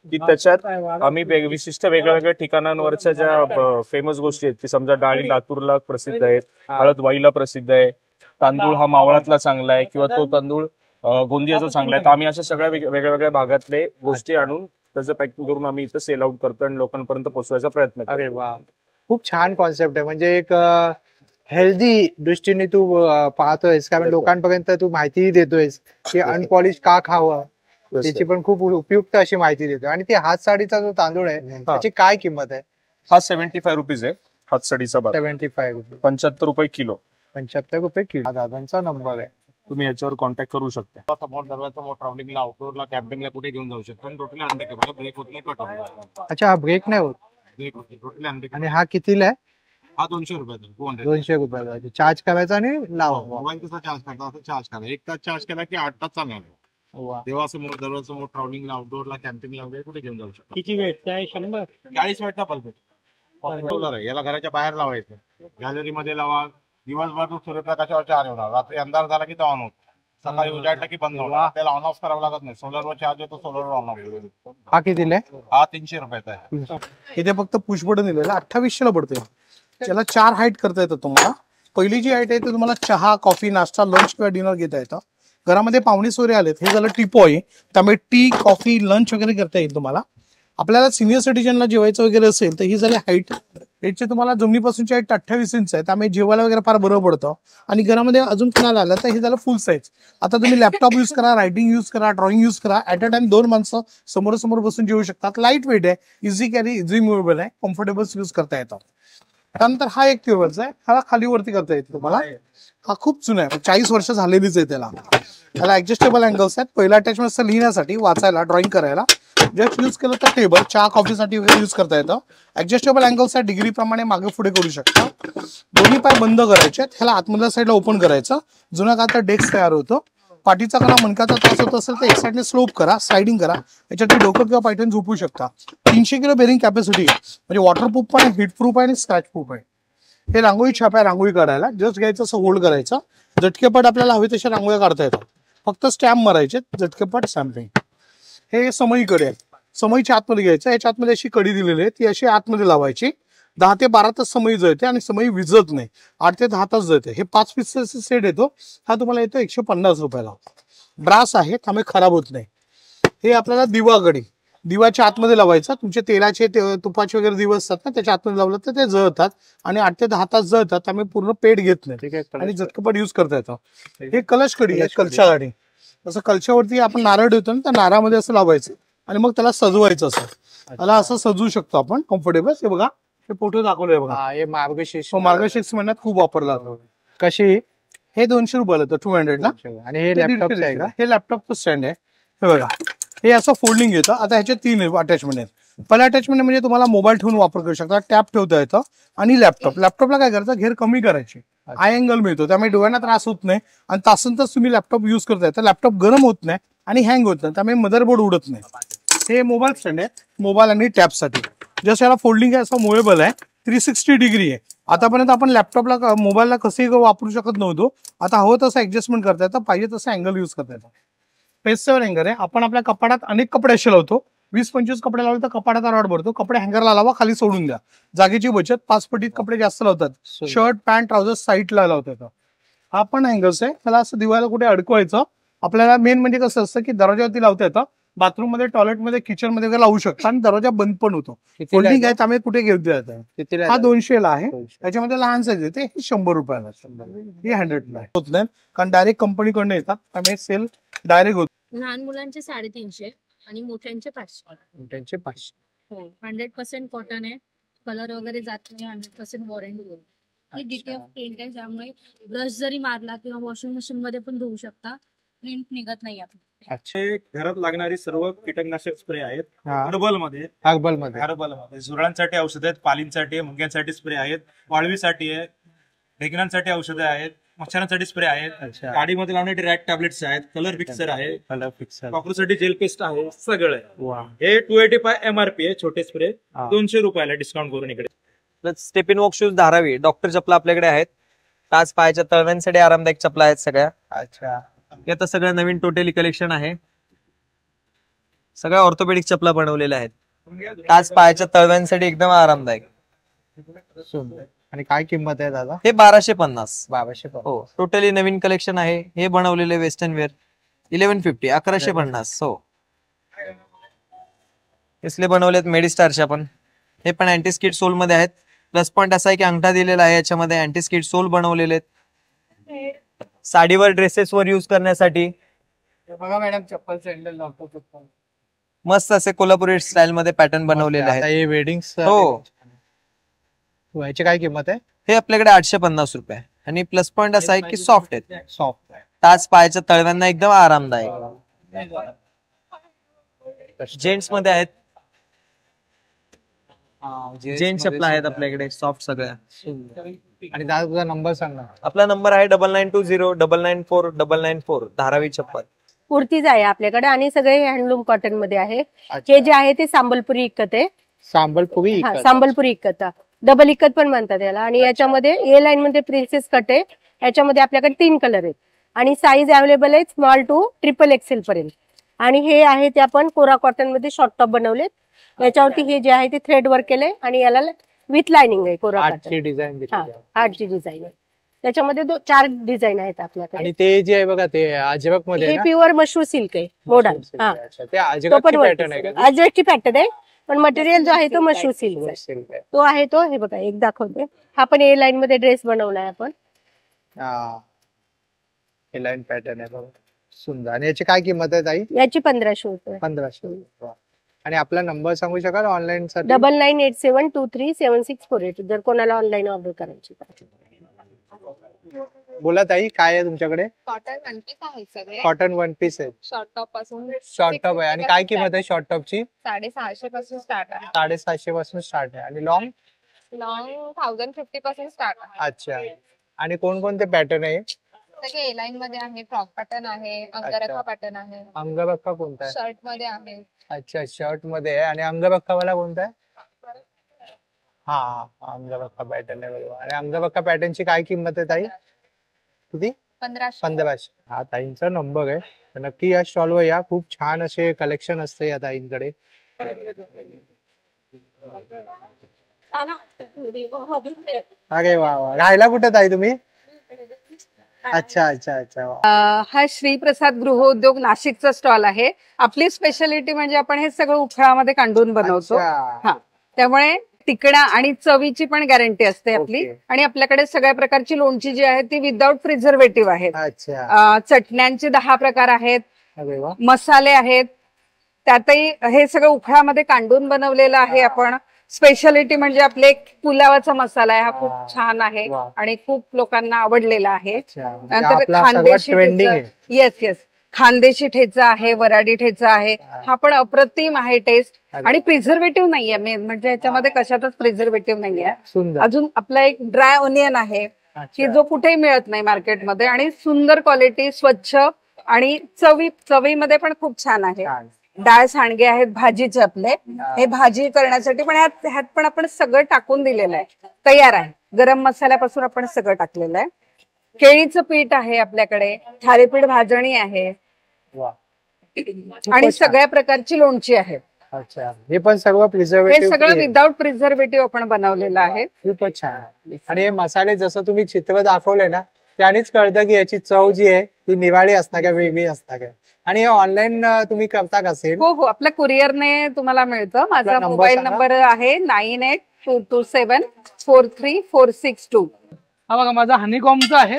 की त्याच्यात आम्ही विशिष्ट वेगळ्या वेगळ्या ठिकाणांवरच्या ज्या फेमस गोष्टी आहेत, की समजा डाळी लातूरला प्रसिद्ध आहेत, हळद वाईला प्रसिद्ध आहे, तांदूळ हा मावळातला चांगला आहे किंवा तो तांदूळ गोंदियाचा चांगला आहे. तर आम्ही अशा सगळ्या वेगळ्या वेगळ्या भागातले गोष्टी आणून त्याचं पॅकिंग करून आम्ही इथं सेल आउट करतो आणि लोकांपर्यंत पोहोचवायचा प्रयत्न करतो. अरे वा, खूप छान कॉन्सेप्ट आहे. म्हणजे एक हेल्दी दृष्टीने तू पाहतोयस, कारण लोकांपर्यंत तू माहितीही देतोयस की अनपॉलिश का खावं, त्याची पण खूप उपयुक्त अशी माहिती देतो. आणि ते हातसाडीचा जो तांदूळ आहे त्याची काय किंमत आहे? हा 75 रुपीज आहे हातसडीचा भात. 75 रुपये. 75 रुपये किलो. 75 रुपये किलो. दादांचा नंबर आहे, तुम्ही याच्यावर कॉन्टॅक्ट करू शकता. समोर दरवाजा ट्रॅव्हलिंगला आउटडोरला कॅम्पिंगला कुठे घेऊन जाऊ शकतो. टोटली अंडे ब्रेक होत नाही, कट होत. अच्छा, हा ब्रेक नाही होत. ब्रेक होते टोटली अंडे. आणि हा कितीला आहे? हा 200 रुपयाचा. 200 रुपयाचा चार्ज करायचा आणि लावा. मोबाईल कसा चार्ज करता असं चार्ज करा. 1 तास चार्ज केला की 8 तास चालणार. देवासमोर दरवाजासमोर ट्रॅव्हलिंगला आउटडोरला कॅम्पिंगला वगैरे कुठे घेऊन जाऊ शकतो. किती वेट आहे? 100 40 वेटचा बल्ब आहे. याला घराच्या बाहेर लावायचं, गॅलरी मध्ये लावा. दिवसभर सूर्यप्रकाशावर चार्ज होणार. रात्री अंधार झाला की तो ऑन होतो. सकाळी उजाडला की बंद होणार. त्याला ऑन ऑफ करावं लागत नाही. सोलरवर चार्ज होतो, सोलरवर ऑन ऑफ. हा कितीला आहे? हा 300 रुपयाचा आहे. इथे फक्त पुश बटन दिलेलं 2800 ला पडते. त्याला 4 हाईट करता येतं तुम्हाला. पहिली जी हाईट आहे ते तुम्हाला चहा, कॉफी, नाश्ता, लंच किंवा डिनर घेता येतं. घरामध्ये पाहुणे सोयरे आलेत, हे झालं टी पॉय, त्यामुळे टी, कॉफी, लंच वगैरे करता येईल तुम्हाला. आपल्याला सिनियर सिटीजनला जेवायचं वगैरे असेल तर ही झाली हाईट. याची तुम्हाला जमिनीपासूनची हाईट 28 इंच आहे, त्यामुळे जेवायला वगैरे फार बरं पडतं. आणि घरामध्ये अजून कुणाला आलं तर हे झालं फुल साईज. आता तुम्ही लॅपटॉप यूज करा, रायटिंग यूज करा, ड्रॉइंग यूज करा. ऍट अ टाइम 2 माणसं समोरासमोर बसून जेवू शकतात. लाईट वेट आहे, इझी कॅरी, इझी मुव्हेबल आहे, कम्फर्टेबल यूज करता येतं. त्यानंतर हा एक टेबलचा आहे, हा खाली वरती करता येतो तुम्हाला. हा खूप जुना आहे, 40 वर्ष झालेलीच आहे त्याला. त्याला ऍडजस्टेबल अँगल्स आहेत. पहिला अटॅचमेंट असतं लिहिण्यासाठी, वाचायला, ड्रॉइंग करायला. जस्ट यूज केलं तर टेबल, चहा कॉफीसाठी वगैरे यूज करता येतं. ऍडजस्टेबल अँगल्स आहे, डिग्री प्रमाणे मागे पुढे करू शकता. दोन्ही पाय बंद करायचे, ह्याला आतमधल्या साईडला ओपन करायचं. जुना का तर डेस्क तयार होतो. पाठीचा करा, मणक्याचा त्रास होत असेल तर एक साईडने स्लोप करा, स्लाइडिंग करा. याच्यात डोकं किंवा पायठण झोपू शकता. 300 किलो बेरिंग कॅपॅसिटी, म्हणजे वॉटरप्रूफ पण आहे, हिट प्रूफ आहे आणि स्क्रॅच प्रूफ आहे. हे रांगोळी छाप आहे, रांगोळी काढायला जस्ट घ्यायचं, असं होल्ड करायचं. झटकेपट आपल्याला हवे तशा रांगोळ्या काढता येतात. फक्त स्टॅम्प मारायचे, झटकेपट स्टॅम्पिंग. हे समईकडे आहे, समईच्या आतमध्ये घ्यायचं. याच्या आतमध्ये अशी कडी दिलेली आहे, ती अशी आतमध्ये लावायची. 10 ते 12 तास समई जळते आणि समई विजत नाही. 8 ते 10 तास जळते. हे 5 पीसचा सेट येतो, हा तुम्हाला येतो 150 रुपयाला. ब्रास आहे, त्यामुळे खराब होत नाही. हे आपल्याला दिवाकडी, दिवाच्या आतमध्ये लावायचा. तुमचे तेलाचे तुपाचे वगैरे दिवस असतात ना, त्याच्या आतमध्ये लावलं तर ते जळतात आणि 8 ते 10 तास जळतात, त्यामुळे पूर्ण पेट घेत नाही आणि झटकपट यूज करता येतं. हे कलश कडी आहे, कलशासाठी. तसं कलशावरती आपण नारळ ठेवतो ना, त्या नारळामध्ये असं लावायचं आणि मग त्याला सजवायचं असं. त्याला असं सजवू शकतो आपण कम्फर्टेबल. हे बघा, हे फोटो दाखवले बघा. हे मार्गशीर्ष मार्गशीर्ष महिन्यात खूप वापरला जातो. कशी हे 200 रुपयाला येतं 200 ला. आणि हे लॅपटॉप आहे का? हे लॅपटॉपचं स्टँड आहे. हे बघा, हे असं फोल्डिंग येतं. आता ह्याचे 3 अटॅचमेंट आहेत. पहिला अटॅचमेंट म्हणजे तुम्हाला मोबाईल ठेवून वापर करू शकता, टॅब ठेवता येतं. आणि लॅपटॉपला काय करायचं, घेर कमी करायची, आय अँगल मिळतो, त्यामुळे डोळ्यांना त्रास होत नाही आणि तासन तास तुम्ही लॅपटॉप युज करताय तर लॅपटॉप गरम होत नाही आणि हँग होत नाही, त्यामुळे मदरबोर्ड उडत नाही. हे मोबाईल स्टँड आहे, मोबाईल आणि टॅबसाठी. जसं याला फोल्डिंग आहे, असं मुव्हेबल आहे, 360 डिग्री आहे. आतापर्यंत आपण लॅपटॉपला मोबाईलला कसंही वापरू शकत नव्हतो. आता हवं तसं ऍडजस्टमेंट करता येतं, पाहिजे तसं अँगल युज करता येतं. पेजसेवर हँगर आहे. आपण आपल्या कपाटात अनेक कपडे असे लावतो. 20-25 कपडे लावले तर कपाटाचा रॉड भरतो. कपडे हँगरला लावा, खाली सोडून द्या, जागेची बचत. 5 पटीत कपडे जास्त लावतात. शर्ट पॅन्ट ट्राउझर साईडला लावतात. हा पण हँगर्स आहे. त्याला असं दिवाळीला कुठे अडकवायचं. आपल्याला मेन म्हणजे कसं असतं की दरवाजावरती लावता येतं, बाथरूम मध्ये, टॉयलेट मध्ये, किचन मध्ये वगैरे लावू शकता आणि दरवाजा बंद पण होतो. फोल्डिंग आहे, त्यामुळे कुठे घेऊ द्या. हा 200 ला आहे. त्याच्यामध्ये लहान साईज येते, 100 रुपयाला. हे 100 ला होत नाही, कारण डायरेक्ट कंपनीकडनं येतात, त्यामुळे सेल डायरेक्ट होतो. लहान मुलांचे 350 आणि मोठ्यांचे 500. मोठ्यांचे 500. हो, 100% कॉटन आहे, कलर वगैरे जात नाही, 100% वॉरंटी. ही डीटीएफ प्रिंट आहे, त्यामुळे ब्रश जरी मारला किंवा वॉशिंग मशीन मध्ये पण धुवू शकता, प्रिंट निघत नाही आपली. घरात लागणारी सर्व कीटकनाशक स्प्रे आहेत. हर्बल मध्ये झुरळांसाठी औषध आहेत, पालींसाठी, मुंग्यांसाठी स्प्रे आहेत, वाळवीसाठी आहे, ढेकणांसाठी औषधं आहेत, मच्छरांसाठी स्प्रे आहेत, गाडीमध्ये लावण्यासाठी रॅट टॅब्लेट्स आहेत, कलर फिक्सर आहे, कॉकरोचसाठी जेल पेस्ट आहे, सगळं आहे. हे 285 MRP आहे, छोटे स्प्रे 200 रुपयाला डिस्काउंट करून इकडे. स्टेपिन वॉक शूज 12वी डॉक्टर चपला आपल्याकडे आहेत. टाच पायाच्या तळव्यांसाठी आरामदायक चपला आहेत सगळ्या. अच्छा, आता सगळं नवीन टोटली कलेक्शन आहे. सगळ्या ऑर्थोपेडिक चपला बनवलेल्या आहेत. टाच पायाच्या तळव्यांसाठी एकदम आरामदायक. आणि काय किंमत आहे दादा? हे 1250. 1250. हो, टोटली नवीन कलेक्शन आहे. हे बनवलेले वेस्टर्न वेअर 1150. 1150. हो, इसले बनवलेत मेडिस्टारच्या पण. हे पण अँटी स्किड सोल मध्ये आहेत. प्लस पॉइंट असा आहे की अंगठा दिलेला आहे, याच्यामध्ये अँटी स्किड सोल बनवलेले आहेत. साडीवर ड्रेसेसवर युज करण्यासाठी बघा मॅडम, चप्पल सँडल लावतो, मस्त असे कोल्हापुरी स्टाईल मध्ये पॅटर्न बनवलेले आहेत. हे वेडिंग. हो, याची काय किंमत आहे? हे आपल्याकडे 850 रुपये. आणि प्लस पॉइंट असा आहे की सॉफ्ट आहेत. सॉफ्ट. टाच पायाच्या तळव्यांना एकदम आरामदायक. जेंट्स मध्ये आहेत, जेंट्स चपला आहेत आपल्याकडे सॉफ्ट सगळ्या. आणि दादा तुझा नंबर सांग ना. आपला नंबर आहे 9920994994. धारावी चप्पल. कुर्तीज आहे आपल्याकडे आणि सगळे हँडलूम कॉटन मध्ये आहे. हे जे आहे ते संबलपुरी इक्कत आहे. संबलपुरी इक्कत, डबल इक्कत पण म्हणतात याला. आणि याच्यामध्ये ए लाईन मध्ये प्रिन्सेस कट आहे. याच्यामध्ये आपल्याकडे 3 कलर आहेत आणि साईज अवेलेबल आहे स्मॉल टू XXL पर्यंत. आणि हे आहे ते आपण कोरा कॉटन मध्ये शॉर्ट टॉप बनवलेत. याच्यावरती हे जे आहे ते थ्रेड वर्क केलंय आणि याला विथ लाइनिंग आहे कोरा कॉटन. हार्टची डिझाईन आहे. त्याच्यामध्ये 4 डिझाईन आहेत आपल्याकडे. आणि ते जे आहे बघा ते अजरक मध्ये हे प्युअर मशरू सिल्क आहे, मॉडर्न. ते अजरकची पॅटर्न आहे का? अजरकची पॅटर्न आहे, पण मटेरियल जो आहे तो मशरू सिल्क आहे. तो आहे तो, हे बघा एक दाखवते. हा पण ए लाईन मध्ये ड्रेस बनवलाय आपण. ए लाईन पॅटर्न आहे बघा, सुंदर. आणि याची काय किंमत आहे ताई? याची 1500 रुपये. 1500. आणि आपला नंबर सांगू शकाल ऑनलाईन साठी? 9987237648 जर कोणाला ऑनलाईन ऑर्डर करायची. बोला ताई, काय आहे तुमच्याकडे? कॉटन वन पीस आहे सगळे. कॉटन वन पीस आहे. शॉर्ट टॉप पासून शॉर्ट टॉप आहे. आणि काय किंमत आहे शॉर्ट टॉपची? 650 पासून स्टार्ट आहे. 750 पासून स्टार्ट आहे. आणि लॉंग 1050 पासून स्टार्ट आहे. अच्छा. आणि कोणकोणते पॅटर्न आहे? सगळे ए लाईन मध्ये आहे, फ्रॉक पॅटर्न आहे, अंगरखा पॅटर्न आहे. अंगरखा कोणता आहे? शर्ट मध्ये आहे. अच्छा, शर्ट मध्ये आहे. आणि अंगरखा वाला कोणता आहे? हा, अंगरखा पॅटर्न आहे बरोबर. आणि अंगरखा पॅटर्नची काय किंमत आहे ताई? किती? 1500. हा ताईंचा नंबर आहे, तर नक्की या स्टॉलवर या. खूप छान असे कलेक्शन असते या ताईंकडे. अरे वा वा. राहायला कुठे ताई तुम्ही? अच्छा अच्छा अच्छा. हा श्री प्रसाद गृहोद्योग नाशिकचा स्टॉल आहे. आपली स्पेशालिटी म्हणजे आपण हे सगळं उफळामध्ये कांडून बनवतो. हा, त्यामुळे टिकणा आणि चवीची पण गॅरंटी असते आपली. आणि आपल्याकडे सगळ्या प्रकारची लोणची जी आहे ती विदाउट प्रिझर्वेटिव्ह आहेत. चटण्यांचे 10 प्रकार आहेत. अरे वा. मसाले आहेत, त्यातही हे सगळं उफळामध्ये कांडून बनवलेलं आहे आपण. स्पेशालिटी म्हणजे आपले पुलावाचा मसाला आहे, हा खूप छान आहे आणि खूप लोकांना आवडलेला आहे. नंतर खानदेशी ठेचा, येस येस, खानदेशी ठेचा आहे, वराडी ठेचा आहे, हा पण अप्रतिम आहे टेस्ट आणि प्रिझर्वेटिव्ह नाहीये मेन म्हणजे याच्यामध्ये कशातच प्रिझर्वेटिव्ह नाहीये. अजून आपला एक ड्राय ओनियन आहे की जो कुठेही मिळत नाही मार्केटमध्ये आणि सुंदर क्वालिटी, स्वच्छ आणि चवीमध्ये पण खूप छान आहे. डाळ सांडगे आहेत भाजीचे आपले, हे भाजी करण्यासाठी पण ह्यात पण आपण सगळं टाकून दिलेलं आहे, तयार आहे. गरम मसाल्यापासून आपण सगळं टाकलेलं आहे. केळीचं पीठ आहे आपल्याकडे, थालीपीठ भाजणी आहे आणि सगळ्या प्रकारची लोणची आहे. अच्छा, हे पण सगळं हे प्रिझर्वेटिव्ह सगळं विदाउट प्रिझर्वेटिव्ह आपण बनवलेलं आहे. खूपच छान. आणि हे मसाले जसं तुम्ही चित्र दाखवले ना, त्यानेच कळतं की याची चव जी आहे ती निवाळी असणार का वेगळी असणार का. आणि हे ऑनलाईन तुम्ही करता का सेल? हो हो, आपल्या कुरिअरने तुम्हाला मिळतं. माझा मोबाईल नंबर आहे 9822274346 हा बघा माझा हनीकॉमचा आहे.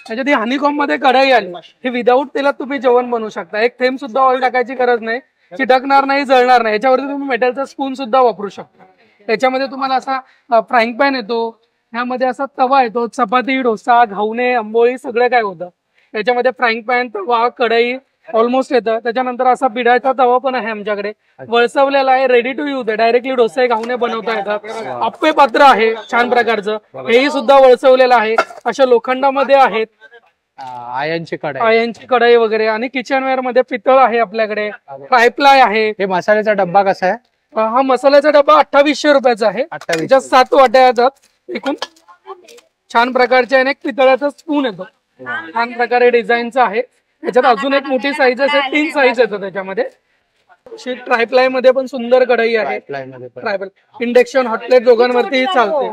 त्याच्यात ही हनीकॉम मध्ये कढाई आली, हे विदाऊट तेलात तुम्ही जेवण बनवू शकता. एक थेंब सुद्धा ऑइल टाकायची गरज नाही, चिटकणार नाही, जळणार नाही. याच्यावरती तुम्ही मेटलचा स्पून सुद्धा वापरू शकता. त्याच्यामध्ये तुम्हाला असा फ्राईंग पॅन येतो, ह्यामध्ये असा तवा येतो, चपाती, डोसा, घावणे, आंबोळी सगळं काय होतं त्याच्यामध्ये. फ्राईंग पॅन, तवा, कढई ऑलमोस्ट येतं. त्याच्यानंतर असा पिठाचा तवा पण आहे आमच्याकडे, वळसवलेला आहे, रेडी टू यूज आहे. डायरेक्टली डोसे, घावणे बनवता येतात. आप्पे पात्र आहे छान प्रकारचं, हेही सुद्धा वळसवलेलं आहे. अशा लोखंडामध्ये आहेत, आयनची कढई वगैरे. आणि किचनवेअर मध्ये पितळ आहे आपल्याकडे, फ्रायप्लाय आहे. हे मसाल्याचा डब्बा कसा आहे? हा मसाल्याचा डब्बा 2800 रुपयाचा आहे. त्याच्यात 7 वाट्या येतात एकूण. छान प्रकारचे आणि एक पितळाचा स्पून येतो, छान प्रकारे डिझाईनचा आहे. त्याच्यात अजून एक मोठी साईज असेल, 3 साईज येतात त्याच्यामध्ये. ट्रायप्लाय मध्ये पण सुंदर कढई आहे. ट्रायप्लाय, इंडक्शन, हॉटप्लेट दोघांवरती चालते.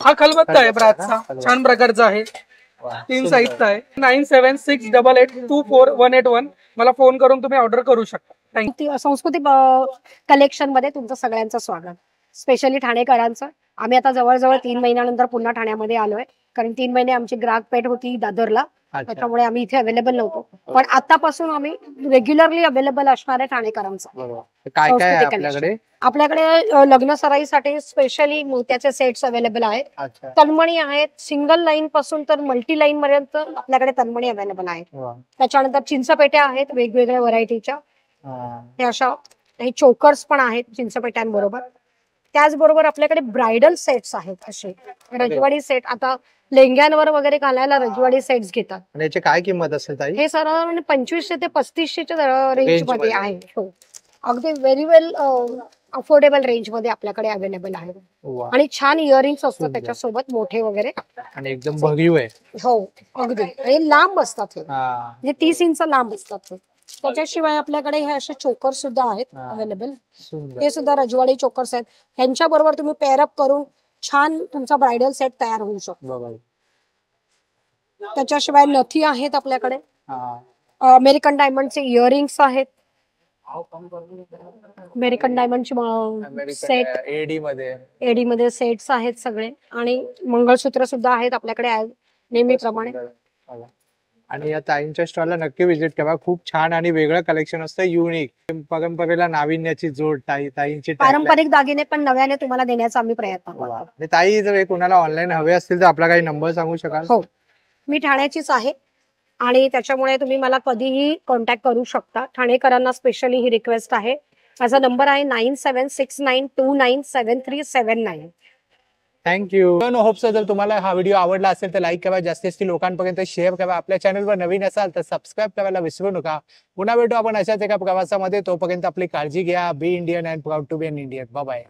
हा खलबत्ता आहे ब्रासचा, छान प्रकारचा आहे, 3 साईजचा आहे. 9768824181 मला फोन करून तुम्ही ऑर्डर करू शकता. संस्कृती कलेक्शन मध्ये तुमचं सगळ्यांचं स्वागत, स्पेशली ठाणेकरांचं. आम्ही आता जवळजवळ 3 महिन्यानंतर पुन्हा ठाण्यामध्ये आलोय, कारण 3 महिने आमची ग्राहक पेठ होती दादरला, त्याच्यामुळे आम्ही इथे अवेलेबल नव्हतो. पण आतापासून आम्ही रेग्युलरली अवेलेबल असणार आहे ठाणेकरांचं. काय काय आहे आपल्याकडे? आपल्याकडे लग्न सराईसाठी स्पेशली मोत्याचे सेट्स अवेलेबल आहेत, तन्मणी आहेत, सिंगल लाईन पासून तर मल्टी लाईन पर्यंत आपल्याकडे तन्मणी अवेलेबल आहेत. त्याच्यानंतर चिंचपेट्या आहेत वेगवेगळ्या व्हरायटीच्या, हे अशा हे चोकर्स पण आहेत चिंचपेट्यांबरोबर. त्याचबरोबर आपल्याकडे ब्रायडल सेट्स आहेत, असे रजवाडी सेट. आता लेंग्यांवर वगैरे घालायला रजवाडी सेट्स घेतात. आणि याची काय किंमत असेल ताई? हे साधारण 2500 ते 3500च्या रेंज मध्ये आहे. हो, अगदी व्हेरी वेल अफोर्डेबल रेंज मध्ये आपल्याकडे अवेलेबल आहे. आणि छान इयरिंग्स असतात त्याच्यासोबत, मोठे वगैरे, आणि एकदम भरीव आहे. हो अगदी, हे लांब असतात, हे म्हणजे 30 इंच लांब असतात. त्याच्याशिवाय आपल्याकडे हे असे चोकर सुद्धा आहेत अवेलेबल. हे सुद्धा रजवाडी चोकर्स आहेत. ह्यांच्या बरोबर तुम्ही पेअरअप करून छान तुमचा ब्रायडल सेट तयार होऊ शकतो. त्याच्याशिवाय नथी आहेत आपल्याकडे, अमेरिकन डायमंडचे इयरिंग्स आहेत, अमेरिकन डायमंडची सेट, एडी मध्ये सेट्स आहेत सगळे, आणि मंगळसूत्र सुद्धा आहेत आपल्याकडे नेहमीप्रमाणे. आणि या ताईंच्या स्टॉलला नक्की व्हिजिट करा, खूप छान आणि वेगळं कलेक्शन असतं, युनिक. परंपरेला नाविन्याची जोड. ताईंची पारंपरिक दागिने पण नव्याने तुम्हाला देण्याचा आम्ही प्रयत्न करतो. ताई, जर कोणाला ऑनलाईन हवे असतील तर आपला काही नंबर सांगू शकाल? हो, मी ठाण्याचीच आहे आणि त्याच्यामुळे तुम्ही मला कधीही कॉन्टॅक्ट करू शकता. ठाणेकरांना स्पेशली ही रिक्वेस्ट आहे. माझा नंबर आहे 9769297379. थँक्यू. होप्स जर तुम्हाला हा व्हिडिओ आवडला असेल तर लाईक करा, जास्तीत जास्त लोकांपर्यंत शेअर करा. आपल्या चॅनलवर नवीन असाल तर सबस्क्राईब करायला विसरू नका. पुन्हा भेटू आपण अशाच एका प्रवासामध्ये. तोपर्यंत आपली काळजी घ्या. Be Indian and proud to be an Indian. Bye bye.